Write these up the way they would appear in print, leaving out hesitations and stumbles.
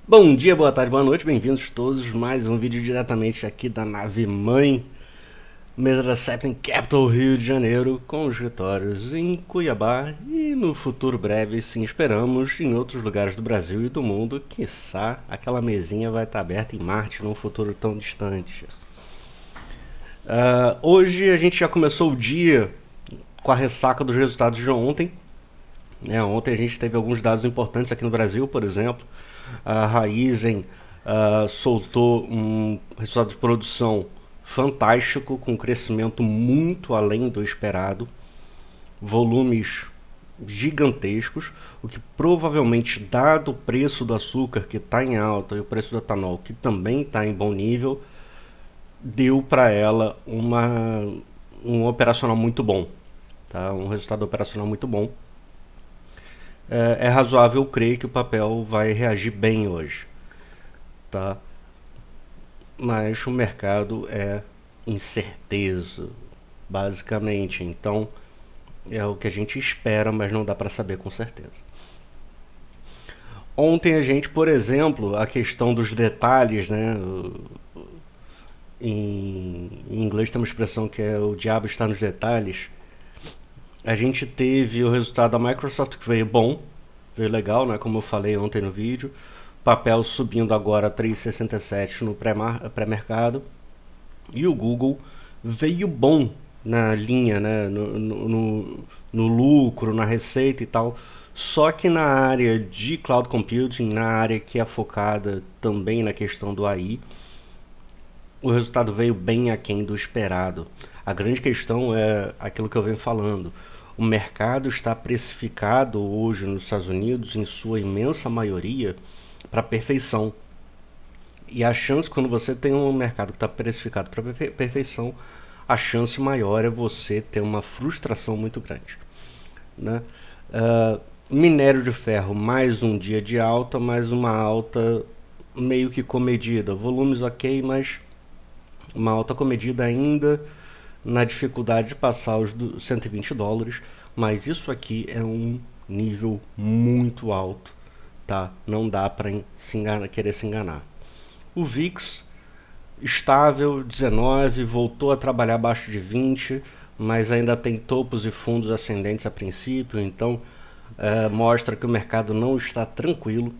Bom dia, boa tarde, boa noite, bem-vindos todos. Mais um vídeo diretamente aqui da nave mãe, mesa da Sapling Capital, Rio de Janeiro, com escritórios em Cuiabá e no futuro breve, sim, esperamos, em outros lugares do Brasil e do mundo. Quiçá aquela mesinha vai estar aberta em Marte num futuro tão distante. Hoje a gente já começou o dia com a ressaca dos resultados de ontem. Ontem a gente teve alguns dados importantes aqui no Brasil, por exemplo. A Raizen soltou um resultado de produção fantástico, com crescimento muito além do esperado, volumes gigantescos, o que provavelmente, dado o preço do açúcar que está em alta e o preço do etanol que também está em bom nível, deu para ela um operacional muito bom, tá? Um resultado operacional muito bom. É razoável crer que o papel vai reagir bem hoje, tá? Mas o mercado é incerteza, basicamente. Então é o que a gente espera, mas não dá para saber com certeza. Ontem a gente, por exemplo, a questão dos detalhes, né? Em inglês tem uma expressão que é o diabo está nos detalhes. A gente teve o resultado da Microsoft que veio bom, veio legal, né? Como eu falei ontem no vídeo. Papel subindo agora 3,67 no pré-mercado. E o Google veio bom na linha, né? No lucro, na receita e tal. Só que na área de cloud computing, na área que é focada também na questão do AI, o resultado veio bem aquém do esperado. A grande questão é aquilo que eu venho falando. O mercado está precificado hoje nos Estados Unidos, em sua imensa maioria, para perfeição. E a chance, quando você tem um mercado que está precificado para perfeição, a chance maior é você ter uma frustração muito grande, né? Minério de ferro, mais um dia de alta, mais uma alta meio que comedida. Volumes ok, mas uma alta comedida ainda na dificuldade de passar os US$ 120, mas isso aqui é um nível muito alto, tá? Não dá para querer se enganar. O VIX estável, 19, voltou a trabalhar abaixo de 20, mas ainda tem topos e fundos ascendentes a princípio, então mostra que o mercado não está tranquilo.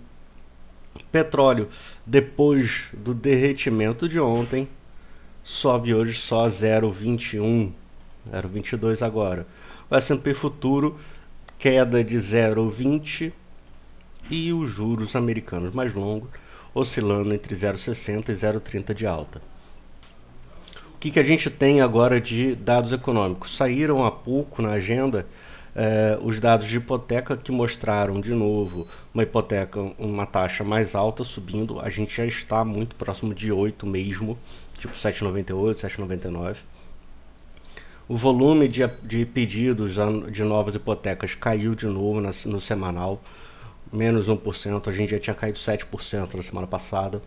Petróleo, depois do derretimento de ontem, sobe hoje só 0,21, 0,22 agora. O S&P futuro, queda de 0,20 e os juros americanos mais longos oscilando entre 0,60 e 0,30 de alta. O que a gente tem agora de dados econômicos? Saíram há pouco na agenda os dados de hipoteca que mostraram de novo uma hipoteca, uma taxa mais alta subindo. A gente já está muito próximo de 8 mesmo, tipo 7,98, 7,99. O volume de pedidos de novas hipotecas caiu de novo no semanal, menos 1%, a gente já tinha caído 7% na semana passada.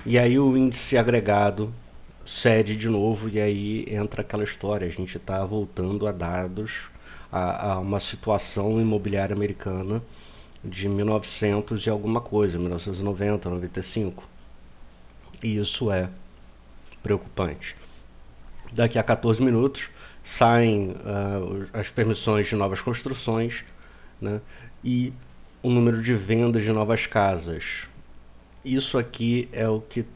E aí o índice agregado cede de novo e aí entra aquela história, a gente está voltando a dados, a uma situação imobiliária americana de 1900 e alguma coisa, 1990, 95. E isso é preocupante. Daqui a 14 minutos saem as permissões de novas construções, né, e o número de vendas de novas casas. Isso aqui é o que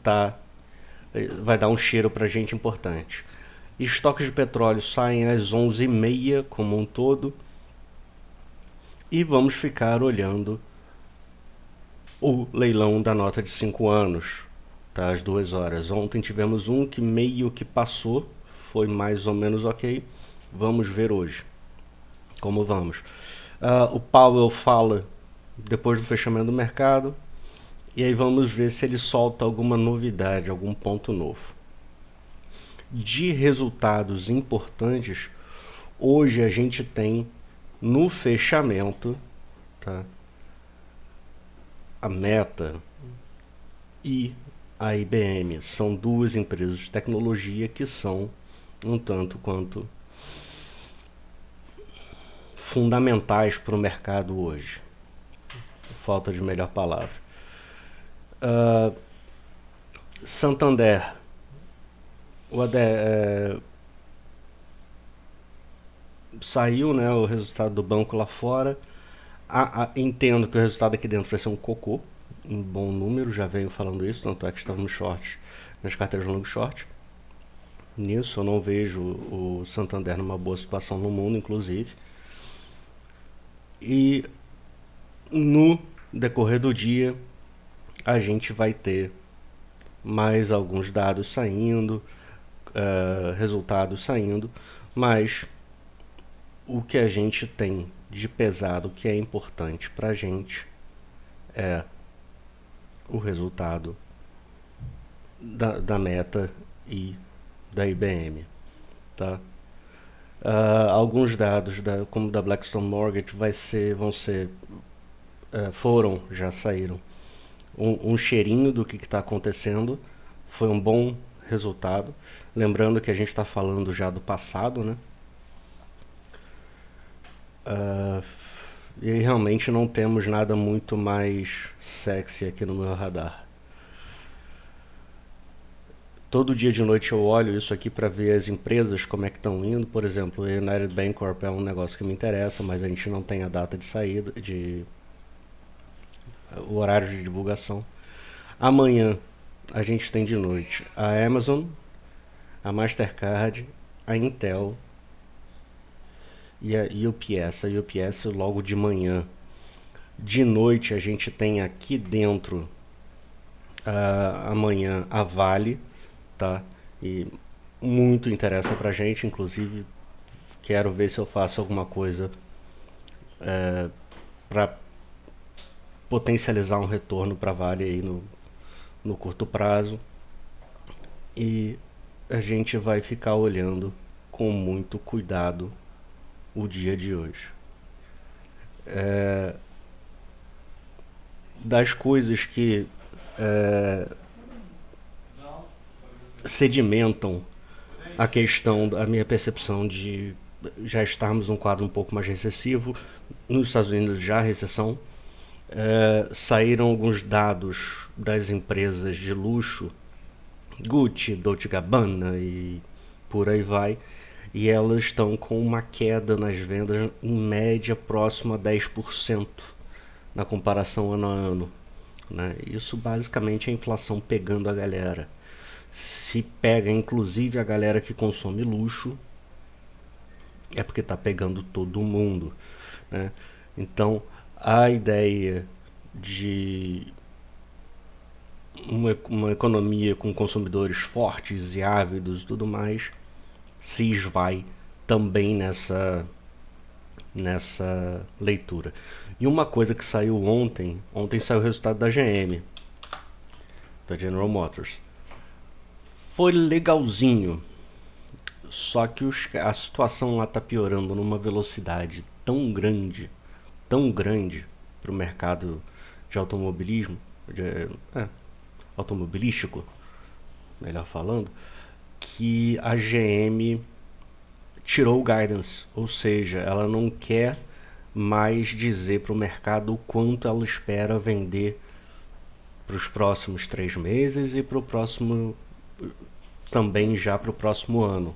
vai dar um cheiro para a gente importante. Estoques de petróleo saem às 11h30 como um todo. E vamos ficar olhando o leilão da nota de 5 anos, tá, às 2 horas. Ontem tivemos um que meio que passou, foi mais ou menos ok. Vamos ver hoje como vamos. O Powell fala depois do fechamento do mercado. E aí vamos ver se ele solta alguma novidade, algum ponto novo. De resultados importantes, hoje a gente tem no fechamento, tá, a Meta e a IBM. São duas empresas de tecnologia que são um tanto quanto fundamentais para o mercado hoje. Falta de melhor palavra. Uh, Santander, saiu, né, o resultado do banco lá fora. Entendo que o resultado aqui dentro vai ser um cocô, um bom número, já venho falando isso, tanto é que estava no short, nas carteiras long short. Nisso eu não vejo o Santander numa boa situação no mundo, inclusive. E no decorrer do dia a gente vai ter mais alguns dados saindo, resultados saindo, mas o que a gente tem de pesado que é importante pra gente é o resultado da Meta e da IBM, tá? Alguns dados, como da Blackstone Mortgage, já saíram. Um cheirinho do que está acontecendo. Foi um bom resultado. Lembrando que a gente está falando já do passado, né? E realmente não temos nada muito mais sexy aqui no meu radar. Todo dia de noite eu olho isso aqui para ver as empresas como é que estão indo. Por exemplo, o United Bancorp é um negócio que me interessa, mas a gente não tem a data de saída, o horário de divulgação. Amanhã a gente tem de noite a Amazon, a Mastercard, a Intel e a UPS. A UPS logo de manhã. De noite a gente tem aqui dentro amanhã a Vale, tá? E muito interessa pra gente, inclusive quero ver se eu faço alguma coisa para potencializar um retorno para Vale aí no curto prazo. E a gente vai ficar olhando com muito cuidado o dia de hoje. Das coisas que sedimentam a questão da minha percepção de já estarmos num quadro um pouco mais recessivo, nos Estados Unidos já recessão, saíram alguns dados das empresas de luxo, Gucci, Dolce Gabbana e por aí vai, e elas estão com uma queda nas vendas em média próxima a 10% na comparação ano a ano, né? Isso basicamente é a inflação pegando a galera. Se pega inclusive a galera que consome luxo, é porque está pegando todo mundo, né? Então a ideia de uma economia com consumidores fortes e ávidos e tudo mais se esvai também nessa leitura. E uma coisa que saiu ontem saiu o resultado da GM, da General Motors. Foi legalzinho, só que a situação lá está piorando numa velocidade tão grande para o mercado de automobilismo, automobilístico, melhor falando, que a GM tirou o guidance, ou seja, ela não quer mais dizer para o mercado o quanto ela espera vender para os próximos 3 meses e para o próximo também já para o próximo ano.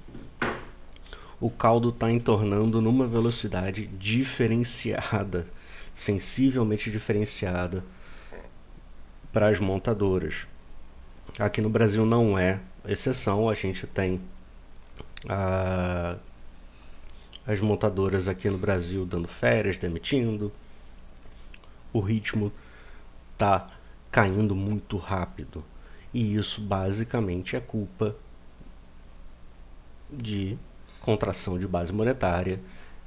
O caldo está entornando numa velocidade diferenciada, sensivelmente diferenciada para as montadoras. Aqui no Brasil não é exceção, a gente tem as montadoras aqui no Brasil dando férias, demitindo. O ritmo está caindo muito rápido. E isso basicamente é culpa de contração de base monetária,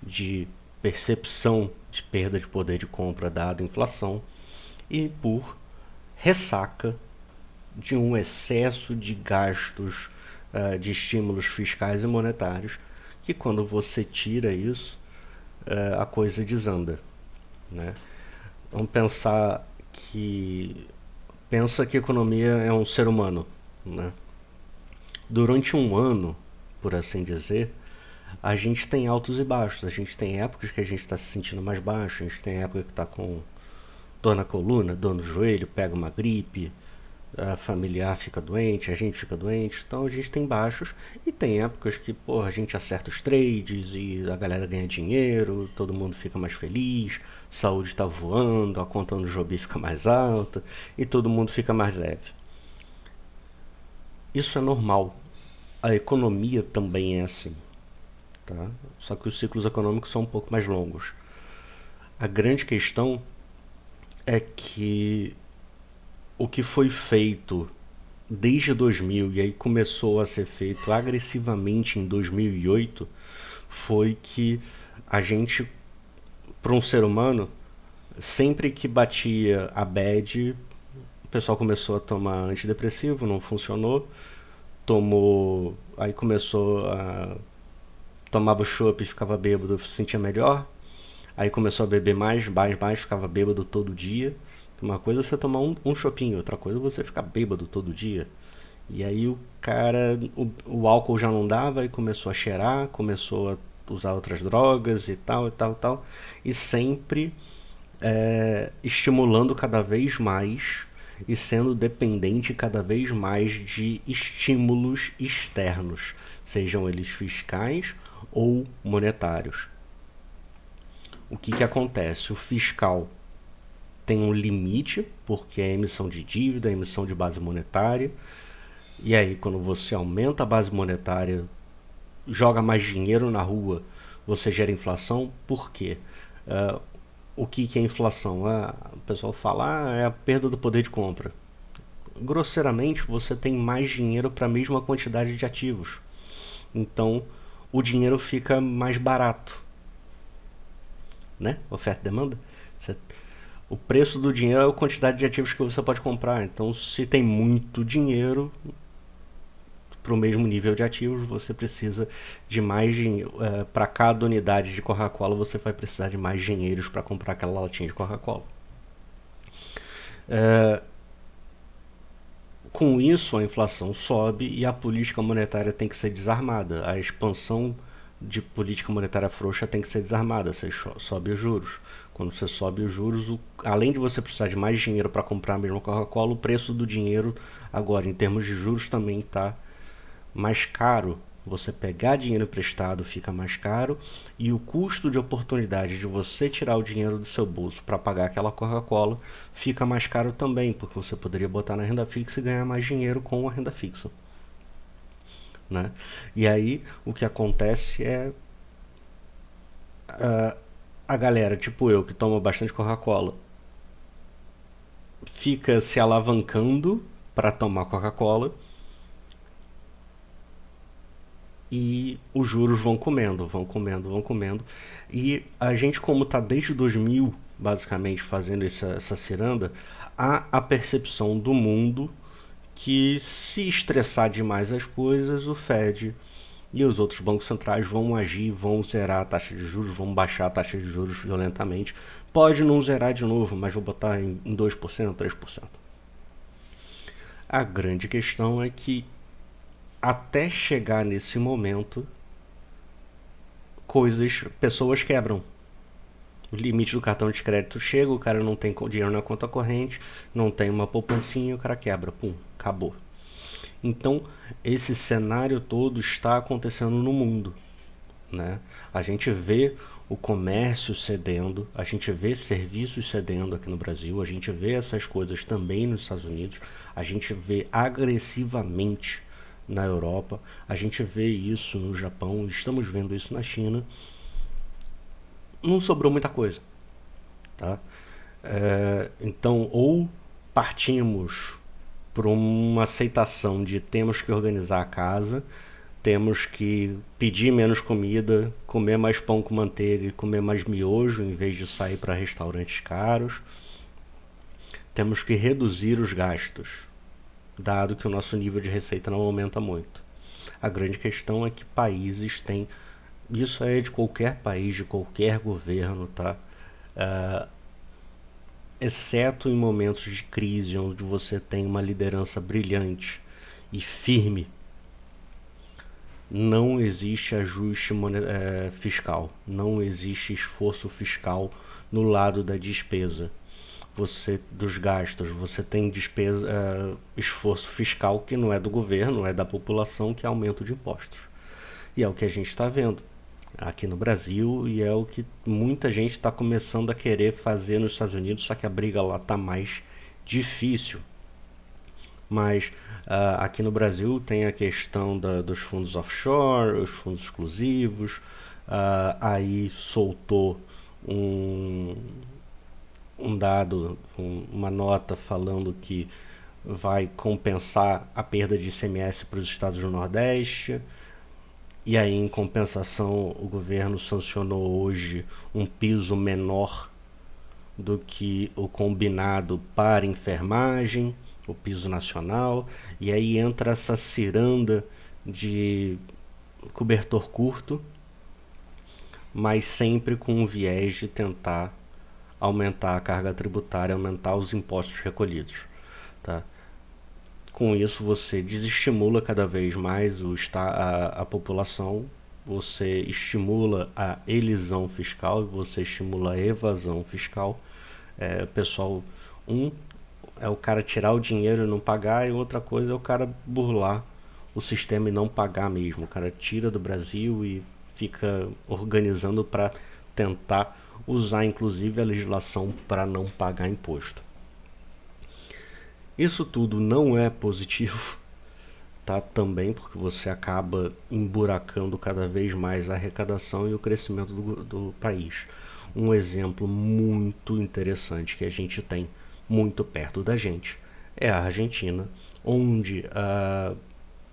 de percepção de perda de poder de compra dada a inflação e por ressaca de um excesso de gastos de estímulos fiscais e monetários, que quando você tira isso, a coisa desanda, né? Vamos pensar pensa que a economia é um ser humano, né? Durante um ano, por assim dizer, a gente tem altos e baixos. A gente tem épocas que a gente está se sentindo mais baixo, a gente tem época que está com dor na coluna, dor no joelho, pega uma gripe, A familiar fica doente, a gente fica doente, então a gente tem baixos e tem épocas que, pô, a gente acerta os trades e a galera ganha dinheiro, todo mundo fica mais feliz, saúde tá voando, a conta no Jobi fica mais alta e todo mundo fica mais leve. Isso é normal. A economia também é assim, tá? Só que os ciclos econômicos são um pouco mais longos. A grande questão é que o que foi feito desde 2000 e aí começou a ser feito agressivamente em 2008 foi que a gente, para um ser humano, sempre que batia a bad, o pessoal começou a tomar antidepressivo, não funcionou, tomou, aí começou a tomava chopp e ficava bêbado, se sentia melhor, aí começou a beber mais, ficava bêbado todo dia. Uma coisa é você tomar um chopinho, outra coisa é você ficar bêbado todo dia. E aí o cara, o álcool já não dava e começou a cheirar, começou a usar outras drogas e tal, e tal, e tal. E sempre estimulando cada vez mais e sendo dependente cada vez mais de estímulos externos, sejam eles fiscais ou monetários. O que acontece? O fiscal tem um limite, porque é emissão de dívida, emissão de base monetária. E aí, quando você aumenta a base monetária, joga mais dinheiro na rua, você gera inflação. Por quê? O que é inflação? O pessoal fala, é a perda do poder de compra. Grosseiramente, você tem mais dinheiro para a mesma quantidade de ativos. Então, o dinheiro fica mais barato, né? Oferta e demanda. Você O preço do dinheiro é a quantidade de ativos que você pode comprar. Então, se tem muito dinheiro para o mesmo nível de ativos, você precisa de mais dinheiro. Para cada unidade de Coca-Cola, você vai precisar de mais dinheiros para comprar aquela latinha de Coca-Cola. É, com isso, a inflação sobe e a política monetária tem que ser desarmada. A expansão de política monetária frouxa tem que ser desarmada. Você sobe os juros. Quando você sobe os juros, além de você precisar de mais dinheiro para comprar a mesma Coca-Cola, o preço do dinheiro agora, em termos de juros, também está mais caro. Você pegar dinheiro emprestado fica mais caro e o custo de oportunidade de você tirar o dinheiro do seu bolso para pagar aquela Coca-Cola fica mais caro também, porque você poderia botar na renda fixa e ganhar mais dinheiro com a renda fixa, né? E aí o que acontece é a galera, tipo eu, que toma bastante Coca-Cola, fica se alavancando para tomar Coca-Cola e os juros vão comendo, vão comendo, vão comendo. E a gente, como está desde 2000, basicamente, fazendo essa ciranda, há a percepção do mundo que se estressar demais as coisas, o Fed e os outros bancos centrais vão agir, vão zerar a taxa de juros, vão baixar a taxa de juros violentamente. Pode não zerar de novo, mas vou botar em 2%, 3%. A grande questão é que até chegar nesse momento, pessoas quebram. O limite do cartão de crédito chega, o cara não tem dinheiro na conta corrente, não tem uma poupancinha, o cara quebra, pum, acabou. Então, esse cenário todo está acontecendo no mundo, né? A gente vê o comércio cedendo, a gente vê serviços cedendo aqui no Brasil, a gente vê essas coisas também nos Estados Unidos, a gente vê agressivamente na Europa, a gente vê isso no Japão, estamos vendo isso na China. Não sobrou muita coisa, tá? Então, ou partimos por uma aceitação de temos que organizar a casa, temos que pedir menos comida, comer mais pão com manteiga e comer mais miojo em vez de sair para restaurantes caros. Temos que reduzir os gastos, dado que o nosso nível de receita não aumenta muito. A grande questão é que países têm. Isso é de qualquer país, de qualquer governo, tá? Exceto em momentos de crise, onde você tem uma liderança brilhante e firme, não existe ajuste fiscal, não existe esforço fiscal no lado da despesa. dos gastos, você tem despesa, esforço fiscal que não é do governo, é da população, que é aumento de impostos. E é o que a gente está vendo aqui no Brasil e é o que muita gente está começando a querer fazer nos Estados Unidos, só que a briga lá está mais difícil. Mas aqui no Brasil tem a questão dos fundos offshore, os fundos exclusivos, aí soltou um, dado, uma nota falando que vai compensar a perda de ICMS para os estados do Nordeste. E aí, em compensação, o governo sancionou hoje um piso menor do que o combinado para enfermagem, o piso nacional. E aí entra essa ciranda de cobertor curto, mas sempre com um viés de tentar aumentar a carga tributária, aumentar os impostos recolhidos, tá? Com isso você desestimula cada vez mais a população, você estimula a elisão fiscal, você estimula a evasão fiscal. Pessoal, é o cara tirar o dinheiro e não pagar, e outra coisa é o cara burlar o sistema e não pagar mesmo. O cara tira do Brasil e fica organizando para tentar usar inclusive a legislação para não pagar imposto. Isso tudo não é positivo, tá? Também porque você acaba emburacando cada vez mais a arrecadação e o crescimento do país. Um exemplo muito interessante que a gente tem muito perto da gente é a Argentina, onde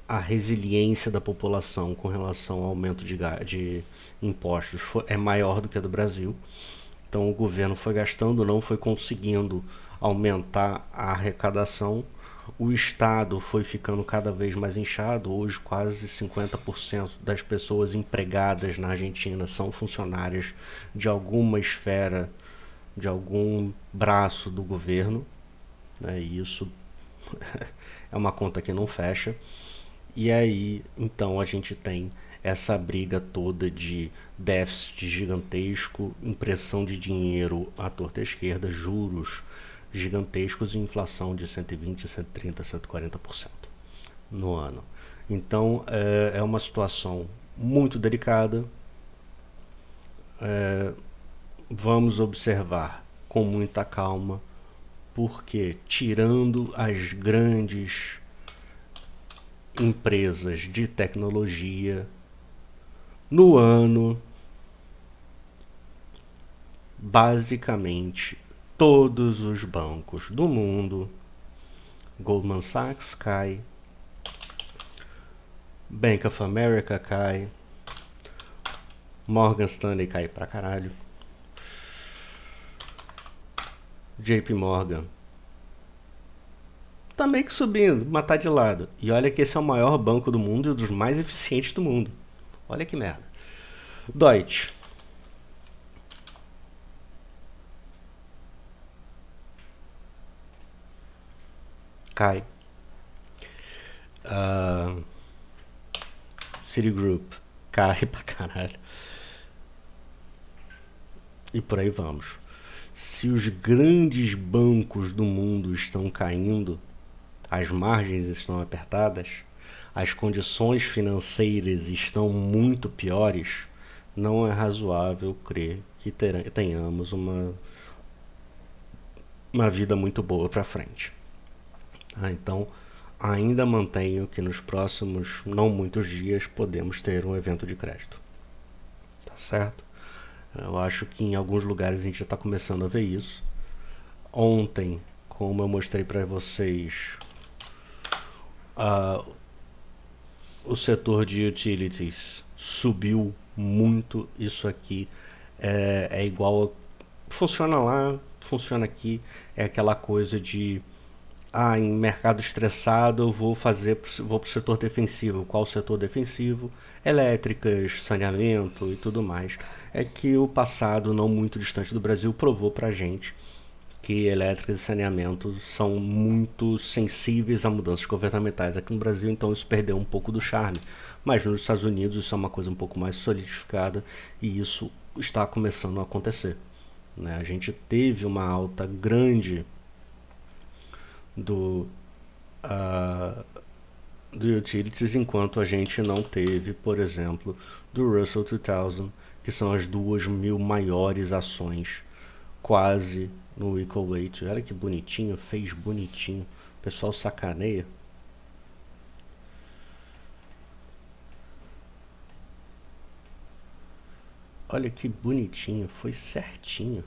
a resiliência da população com relação ao aumento de impostos é maior do que a do Brasil. Então o governo foi gastando, não foi conseguindo aumentar a arrecadação. O Estado foi ficando cada vez mais inchado. Hoje quase 50% das pessoas empregadas na Argentina são funcionárias de alguma esfera, de algum braço do governo, né? E isso é uma conta que não fecha. E aí, então, a gente tem essa briga toda de déficit gigantesco, impressão de dinheiro à torta esquerda, juros gigantescos e inflação de 120, 130, 140% no ano. Então, é uma situação muito delicada. Vamos observar com muita calma, porque tirando as grandes empresas de tecnologia, no ano, basicamente todos os bancos do mundo, Goldman Sachs cai, Bank of America cai, Morgan Stanley cai pra caralho, JP Morgan tá meio que subindo, mas tá de lado. E olha que esse é o maior banco do mundo e um dos mais eficientes do mundo. Olha que merda. Deutsche cai. Citigroup cai pra caralho. E por aí vamos. Se os grandes bancos do mundo estão caindo, as margens estão apertadas, as condições financeiras estão muito piores, não é razoável crer que tenhamos uma vida muito boa para frente. Então, ainda mantenho que nos próximos não muitos dias podemos ter um evento de crédito. Tá certo? Eu acho que em alguns lugares a gente já está começando a ver isso. Ontem, como eu mostrei para vocês, o setor de utilities subiu muito. Isso aqui é igual funciona lá, funciona aqui. É aquela coisa de em mercado estressado eu vou pro setor defensivo. Qual setor defensivo? Elétricas, saneamento e tudo mais. É que o passado não muito distante do Brasil provou pra gente que elétricas e saneamento são muito sensíveis a mudanças governamentais aqui no Brasil, então isso perdeu um pouco do charme. Mas nos Estados Unidos isso é uma coisa um pouco mais solidificada e isso está começando a acontecer. né? A gente teve uma alta grande do, uh, do utilities, enquanto a gente não teve, por exemplo, do Russell 2000, que são as 2.000 maiores ações, quase no equal weight. Olha que bonitinho, fez bonitinho. O pessoal sacaneia. Olha que bonitinho, foi certinho.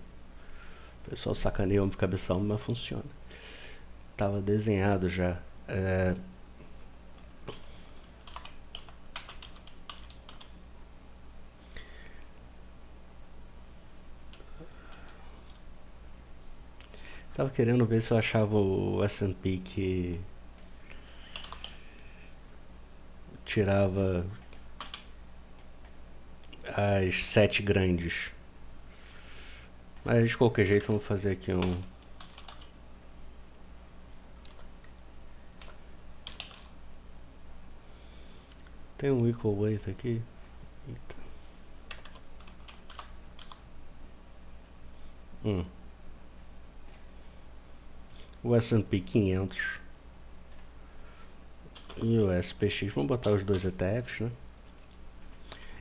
O pessoal sacaneia homem de cabeção, mas funciona. Tava desenhado já. Tava querendo ver se eu achava o S&P que tirava as 7 grandes. Mas de qualquer jeito vamos fazer aqui um... Tem um equal weight aqui. Eita. O S&P 500 e o SPX. Vamos botar os dois ETFs, né?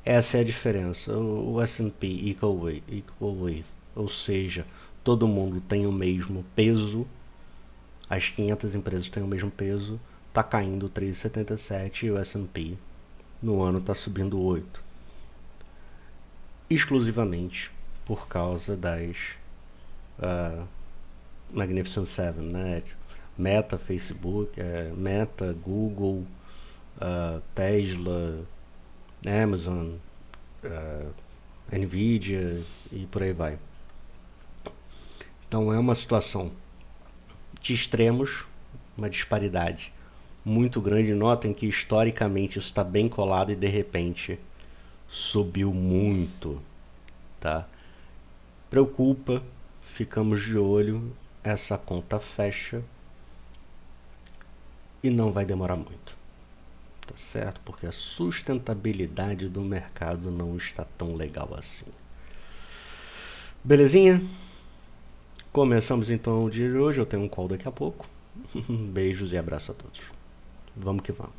Essa é a diferença. O S&P equal weight, ou seja, todo mundo tem o mesmo peso, as 500 empresas têm o mesmo peso, está caindo 3,77 e o S&P no ano está subindo 8. Exclusivamente por causa das Magnificent Seven, né? Meta, Facebook, Meta, Google, Tesla, Amazon, Nvidia e por aí vai. Então é uma situação de extremos, uma disparidade muito grande. Notem que historicamente isso está bem colado e de repente subiu muito, tá? Preocupa, ficamos de olho, essa conta fecha e não vai demorar muito, tá certo? Porque a sustentabilidade do mercado não está tão legal assim. Belezinha? Começamos então o dia de hoje, eu tenho um call daqui a pouco. Beijos e abraço a todos. Vamos que vamos.